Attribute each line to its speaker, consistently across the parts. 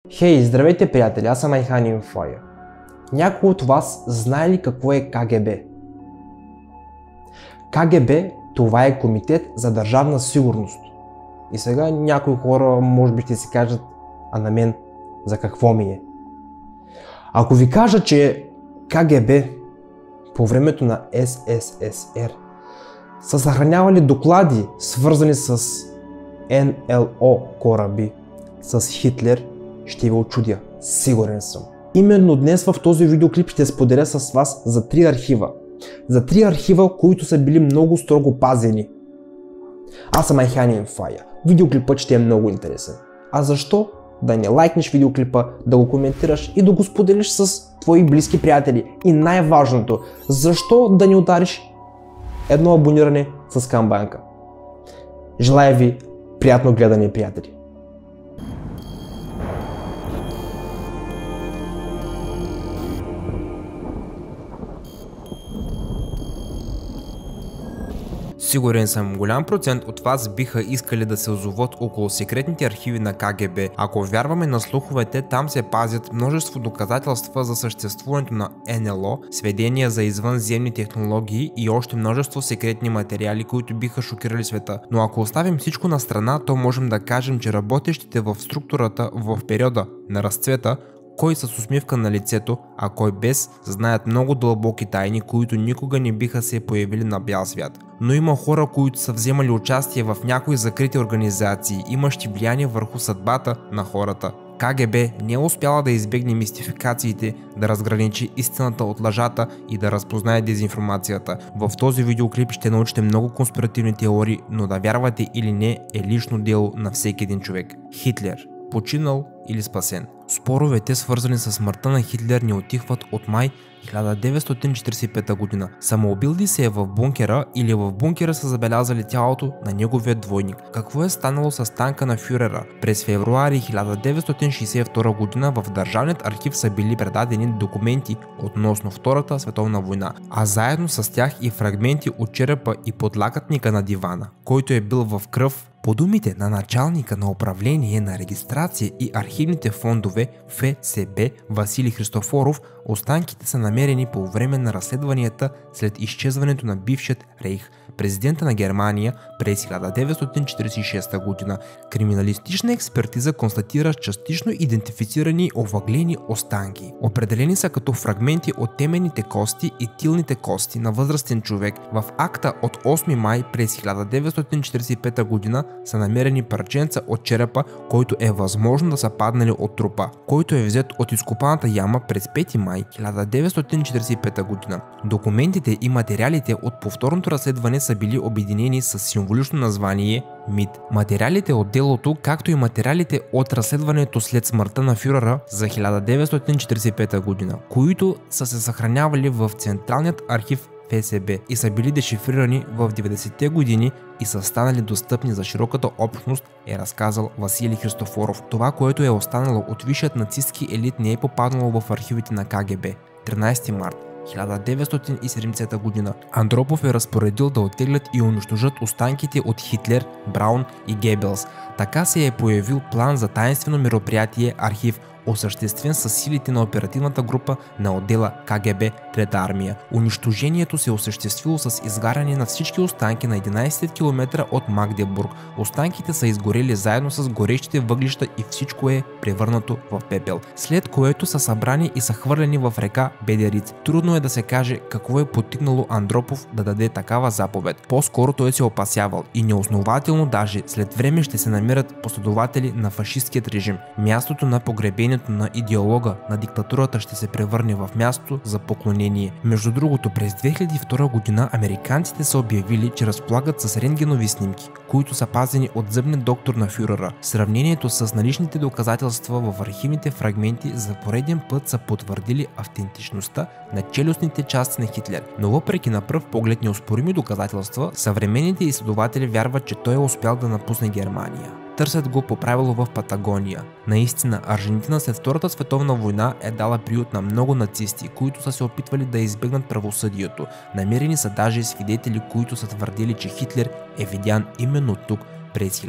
Speaker 1: Хей, здравейте приятели, аз съм Айхан Инфоя. Някой от вас знае ли какво е КГБ? КГБ това е Комитет за държавна сигурност. И сега някои хора може би ще си кажат, а на мен за какво ми е? Ако ви кажа, че КГБ по времето на СССР са съхранявали доклади, свързани с НЛО кораби, с Хитлер, ще ви очудя, сигурен съм. Именно днес в този видеоклип ще споделя с вас за 3 архива. За 3 архива, които са били много строго пазени. Аз съм Айхан Инфоя. Видеоклипът ще е много интересен. А защо? Да не лайкнеш видеоклипа, да го коментираш и да го споделиш с твои близки приятели. И най-важното, защо да не удариш едно абониране с камбанка. Желая ви приятно гледане, приятели!
Speaker 2: Сигурен съм, голям процент от вас биха искали да се озоват около секретните архиви на КГБ. Ако вярваме на слуховете, там се пазят множество доказателства за съществуването на НЛО, сведения за извънземни технологии и още множество секретни материали, които биха шокирали света. Но ако оставим всичко на страна, то можем да кажем, че работещите в структурата в периода на разцвета, кой с усмивка на лицето, а кой без, знаят много дълбоки тайни, които никога не биха се появили на бял свят. Но има хора, които са вземали участие в някои закрити организации, имащи влияние върху съдбата на хората. КГБ не е успяла да избегне мистификациите, да разграничи истината от лъжата и да разпознае дезинформацията. В този видеоклип ще научите много конспиративни теории, но да вярвате или не е лично дело на всеки един човек. Хитлер. Починал или спасен? Споровете, свързани с смъртта на Хитлер, не утихват от май 1945 година. Самоубил ли се е в бункера или в бункера са забелязали тялото на неговия двойник? Какво е станало с танка на фюрера? През февруари 1962 година в Държавният архив са били предадени документи относно Втората световна война, а заедно с тях и фрагменти от черепа и подлакътника на дивана, който е бил в кръв. По думите на началника на управление на регистрация и архивните фондове ФСБ Василий Христофоров, останките са намерени по време на разследванията след изчезването на бившият Рейх, президента на Германия през 1946 година. Криминалистична експертиза констатира частично идентифицирани овъглени останки. Определени са като фрагменти от теменните кости и тилните кости на възрастен човек. В акта от 8 май през 1945 година са намерени парченца от черепа, който е възможно да са паднали от трупа, който е взет от изкопаната яма през 5 май 1945 година. Документите и материалите от повторното разследване са били обединени с символично название МИД. Материалите от делото, както и материалите от разследването след смъртта на фюрера за 1945 година, които са се съхранявали в Централният архив ФСБ и са били дешифрирани в 90-те години и са станали достъпни за широката общност, е разказал Василий Христофоров. Това, което е останало от висшият нацистски елит, не е попаднало в архивите на КГБ. 13 март 1970 година Андропов е разпоредил да оттеглят и унищожат останките от Хитлер, Браун и Гебелс. Така се е появил план за таинствено мероприятие архив, осъществен с силите на оперативната група на отдела КГБ Трета армия. Унищожението се е осъществило с изгаряне на всички останки на 11 км от Магдебург. Останките са изгорели заедно с горещите въглища и всичко е превърнато в пепел, след което са събрани и са хвърлени в река Бедериц. Трудно е да се каже какво е подтикнало Андропов да даде такава заповед. По-скоро той се опасявал и неоснователно даже след време ще се намерят последователи на фашисткият режим. Мястото на погребението на идеолога на диктатурата ще се превърне в място за поклонение. Между другото, през 2002 година американците са обявили, че разполагат с рентгенови снимки, които са пазени от зъбния доктор на фюрера. Сравнението с наличните доказателства в архивните фрагменти за пореден път са потвърдили автентичността на челюстните части на Хитлер. Но въпреки на пръв поглед неоспорими доказателства, съвременните изследователи вярват, че той е успял да напусне Германия. Търсят го по правило в Патагония. Наистина, Аржентина след Втората световна война е дала приют на много нацисти, които са се опитвали да избегнат правосъдието. Намерени са даже свидетели, които са твърдили, че Хитлер е видян именно тук през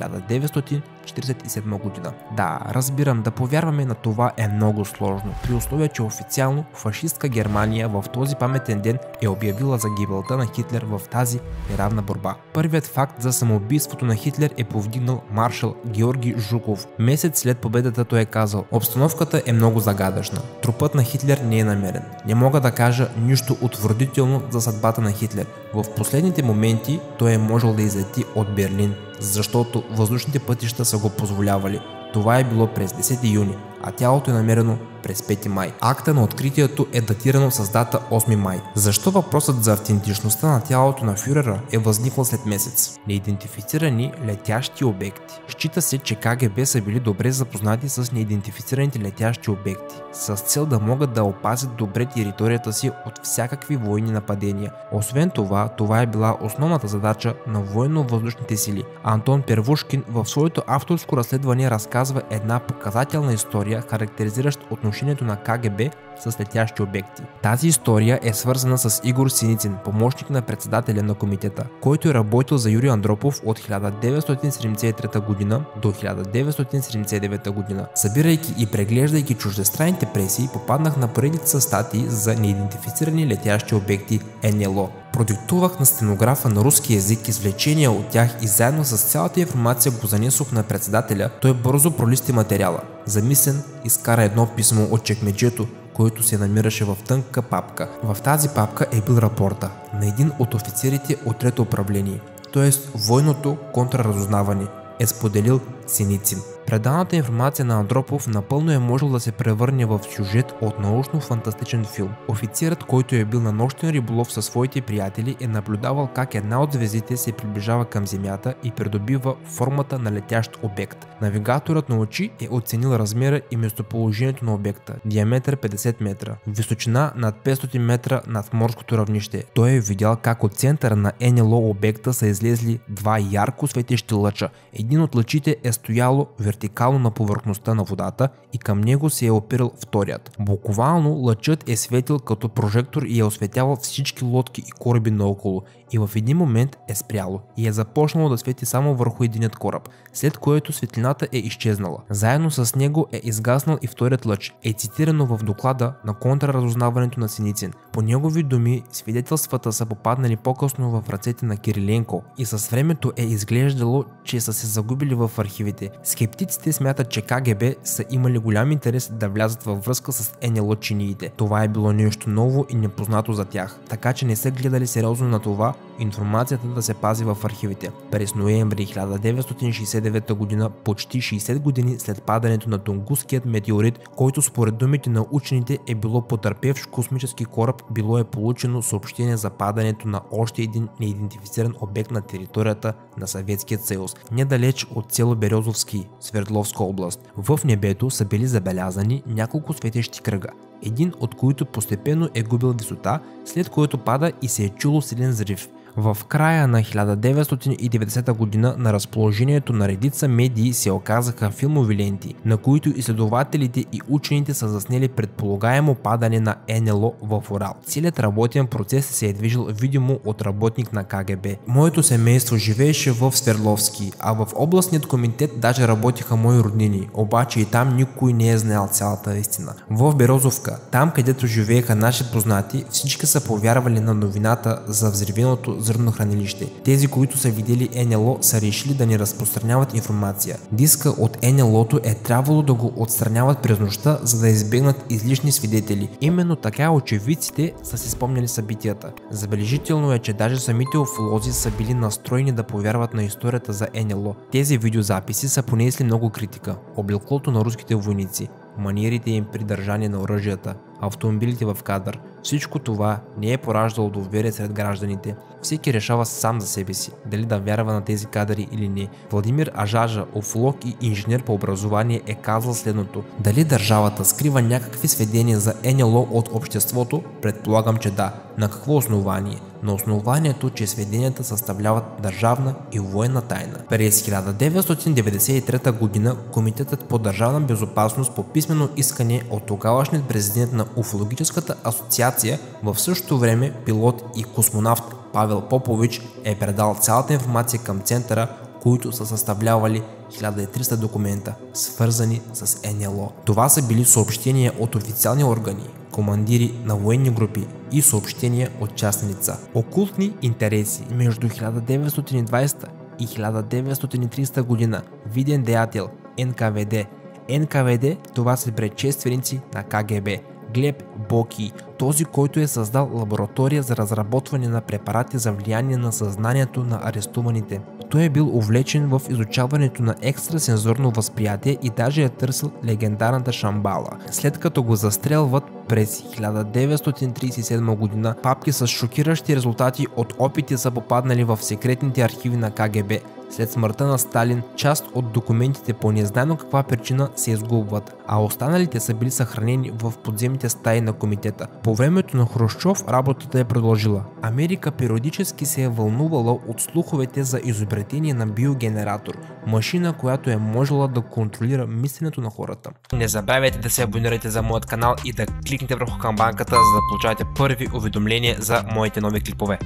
Speaker 2: 1947 година. Да, разбирам, да повярваме на това е много сложно, при условие, че официално фашистска Германия в този паметен ден е обявила загибелта на Хитлер в тази неравна борба. Първият факт за самоубийството на Хитлер е повдигнал маршал Георги Жуков. Месец след победата той е казал: обстановката е много загадъчна. Трупът на Хитлер не е намерен. Не мога да кажа нищо утвърдително за съдбата на Хитлер. В последните моменти той е можел да излети от Берлин, защото въздушните пътища са го позволявали. Това е било през 10 юни, а тялото е намерено през 5 май. Акта на откритието е датирано с дата 8 май. Защо въпросът за автентичността на тялото на фюрера е възникнал след месец? Неидентифицирани летящи обекти. Счита се, че КГБ са били добре запознати с неидентифицираните летящи обекти, с цел да могат да опазят добре територията си от всякакви военни нападения. Освен това, това е била основната задача на военно-въздушните сили. Антон Первушкин в своето авторско разследване разказва една показателна история, характеризираща отношението на КГБ с летящи обекти. Тази история е свързана с Игор Синицин, помощник на председателя на комитета, който е работил за Юрий Андропов от 1973 г. до 1979 г. Събирайки и преглеждайки чуждестранните преси, попаднах на поредица статии за неидентифицирани летящи обекти НЛО. Продиктувах на стенографа на руски език извлечения от тях и заедно с цялата информация го занесох на председателя. Той бързо пролисти материала. Замислен, изкара едно писмо от чекмеджето, който се намираше в тънка папка. В тази папка е бил рапорта на един от офицерите от трето управление, т.е. военното контраразузнаване, е споделил Синицин. Преданата информация на Андропов напълно е можел да се превърне в сюжет от научно-фантастичен филм. Офицерът, който е бил на нощен риболов със своите приятели, е наблюдавал как една от звездите се приближава към Земята и придобива формата на летящ обект. Навигаторът на очи е оценил размера и местоположението на обекта. Диаметър 50 метра, височина над 500 метра над морското равнище. Той е видял как от центъра на НЛО обекта са излезли два ярко светещи лъча. Един от лъчите е стояло вертикално на повърхността на водата и към него се е опирал вторият. Буквално лъчът е светил като прожектор и е осветявал всички лодки и кораби наоколо, и в един момент е спряло и е започнало да свети само върху единият кораб, след което светлината е изчезнала. Заедно с него е изгаснал и вторият лъч, е цитирано в доклада на контраразузнаването на Синицин. По негови думи, свидетелствата са попаднали по-късно в ръцете на Кириленко и с времето е изглеждало, че са се загубили в архивите. Скептиците смятат, че КГБ са имали голям интерес да влязат във връзка с НЛО чиниите. Това е било нещо ново и непознато за тях, така че не са гледали сериозно на това информацията да се пази в архивите. През ноември 1969 г., почти 60 години след падането на Тунгусският метеорит, който според думите на учените е било потърпевш космически кораб, било е получено съобщение за падането на още един неидентифициран обект на територията на Съветският съюз, недалеч от село Березовски, Свердловска област. В небето са били забелязани няколко светещи кръга, един от които постепенно е губил висота, след което пада и се е чуло силен взрив. В края на 1990 година на разположението на редица медии се оказаха филмови ленти, на които изследователите и учените са заснели предполагаемо падане на НЛО в Урал. Целият работен процес се е движил видимо от работник на КГБ. Моето семейство живееше в Свердловски, а в областният комитет даже работиха мои роднини, обаче и там никой не е знаел цялата истина. В Березовка, там където живееха наши познати, всички са повярвали на новината за взривеното зърнохранилище. Тези, които са видели НЛО, са решили да не разпространяват информация. Диска от НЛО-то е трябвало да го отстраняват през нощта, за да избегнат излишни свидетели. Именно така очевидците са си спомняли събитията. Забележително е, че даже самите уфолози са били настроени да повярват на историята за НЛО. Тези видеозаписи са понесли много критика. Облеклото на руските войници, маниерите им при държане на оръжията, автомобилите в кадър. Всичко това не е пораждало доверие сред гражданите. Всеки решава сам за себе си дали да вярва на тези кадри или не. Владимир Ажажа, уфолог и инженер по образование, е казал следното: дали държавата скрива някакви сведения за НЛО от обществото? Предполагам, че да. На какво основание? На основанието, че сведенията съставляват държавна и военна тайна. През 1993 г. Комитетът по държавна безопасност по писмено искане от тогавашният президент на Уфологическата асоциация, в същото време пилот и космонавт Павел Попович, е предал цялата информация към центъра, които са съставлявали 1300 документа, свързани с НЛО. Това са били съобщения от официални органи, командири на военни групи и съобщения от частни лица. Окултни интереси. Между 1920 и 1930 година виден деятел НКВД. НКВД това са предшественици на КГБ. Глеб Боки, този, който е създал лаборатория за разработване на препарати за влияние на съзнанието на арестуваните. Той е бил увлечен в изучаването на екстрасензорно възприятие и даже е търсил легендарната Шамбала. След като го застрелват през 1937 година, папки с шокиращи резултати от опити са попаднали в секретните архиви на КГБ. След смъртта на Сталин, част от документите по незнайно каква причина се изгубват, а останалите са били съхранени в подземните стаи на комитета. По времето на Хрущов работата е продължила. Америка периодически се е вълнувала от слуховете за изобретение на биогенератор, машина, която е можела да контролира мисленето на хората. Не забравяйте да се абонирате за моят канал и да кликнете върху камбанката, за да получавате първи уведомления за моите нови клипове.